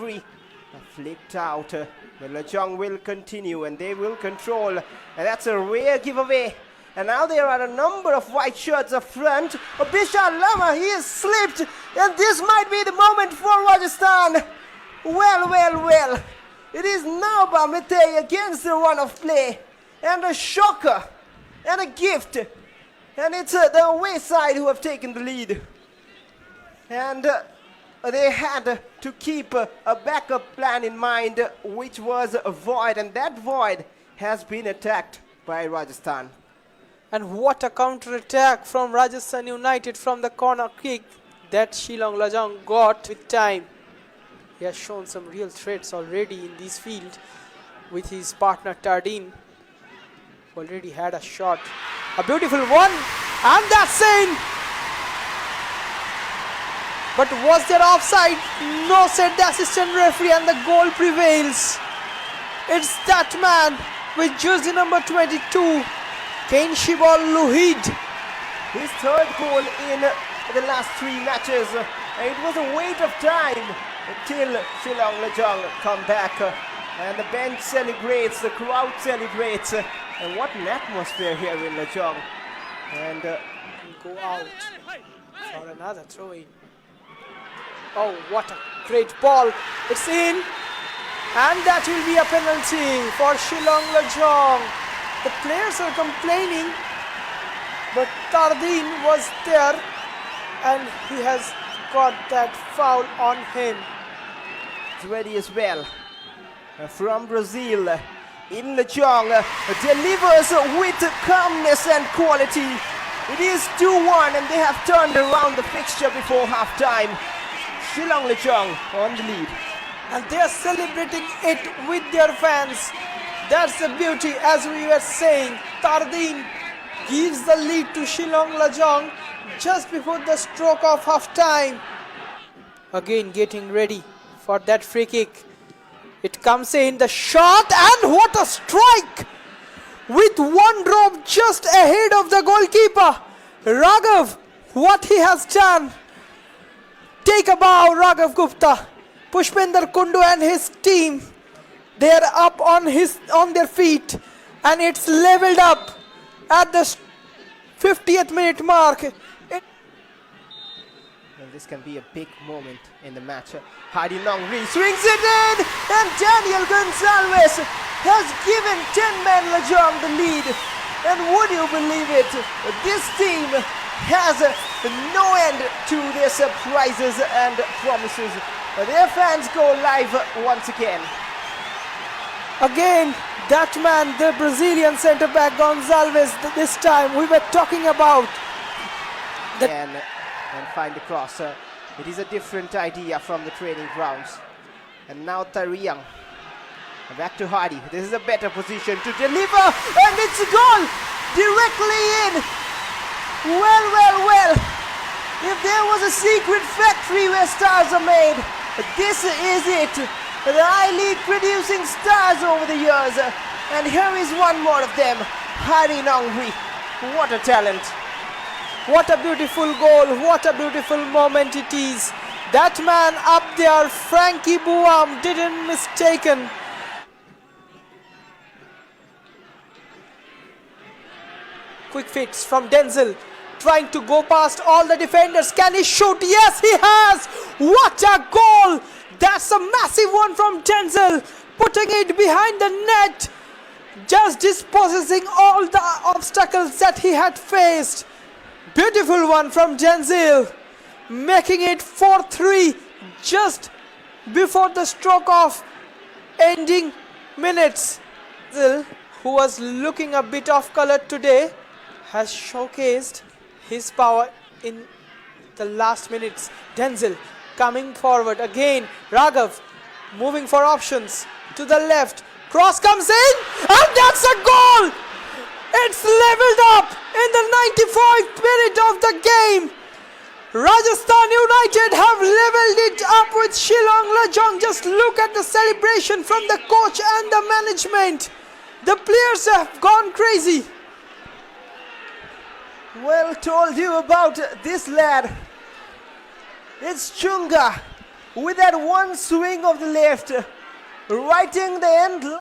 delivery flicked out. But Lajong will continue and they will control. And that's a rare giveaway. And now there are a number of white shirts up front. Bishal Lama, he has slipped. And this might be the moment for Rajasthan. Well. It is now Bamite against the run of play. And a shocker. And a gift. And it's the away side who have taken the lead. And they had to keep a backup plan in mind, which was a void. And that void has been attacked by Rajasthan. And what a counter-attack from Rajasthan United from the corner kick that Shillong Lajong got with time. He has shown some real threats already in this field with his partner Tardeen. Already had a shot. A beautiful one. And that's in. But was there offside? No, said the assistant referee, and the goal prevails. It's that man with jersey number 22, Shibal Lohid. His third goal in the last 3 matches. It was a wait of time until Shillong Lajong come back. And the bench celebrates, the crowd celebrates. And what an atmosphere here in Lajong. And go out for another throw-in. Oh, what a great ball. It's in. And that will be a penalty for Shillong Lajong. The players are complaining, but Tardeen was there and he has got that foul on him. It's ready as well. From Brazil, in Lajong, delivers with calmness and quality. It is 2-1 and they have turned around the fixture before half-time. Shillong Lajong on the lead. And they are celebrating it with their fans. That's the beauty, as we were saying. Tardeen gives the lead to Shillong Lajong just before the stroke of half-time. Again getting ready for that free kick. It comes in, the shot, and what a strike! With one drop just ahead of the goalkeeper. Raghav, what he has done. Take a bow, Raghav Gupta. Pushpinder Kundu and his team, they are up on their feet, and it's leveled up at the 50th minute mark. Well, this can be a big moment in the match. Hadi Nongri swings it in, and Daniel Gonzalez has given 10-man Lajong the lead. And would you believe it, this team has no end to their surprises and promises. Their fans go live once again. Again, that man, the Brazilian centre-back Gonzalez, this time we were talking about. And find the cross. It is a different idea from the training grounds. And now Tariyang. Back to Hardy. This is a better position to deliver. And it's a goal! Directly in! Well. If there was a secret factory where stars are made, this is it. The I-League producing stars over the years. And here is one more of them. Hari Nongri. What a talent. What a beautiful goal. What a beautiful moment it is. That man up there, Frankie Buam, didn't mistaken. Quick fix from Denzel. Trying to go past all the defenders. Can he shoot? Yes, he has. What a goal. That's a massive one from Denzel. Putting it behind the net. Just dispossessing all the obstacles that he had faced. Beautiful one from Denzel. Making it 4-3 just before the stroke of ending minutes. Denzel, who was looking a bit off color today, has showcased his power in the last minutes. Denzel coming forward again. Raghav moving for options to the left. Cross comes in, and that's a goal! It's leveled up in the 95th minute of the game. Rajasthan United have leveled it up with Shillong Lajong. Just look at the celebration from the coach and the management. The players have gone crazy. Well, told you about this lad. It's Chunga. with that one swing of the left, writing the end.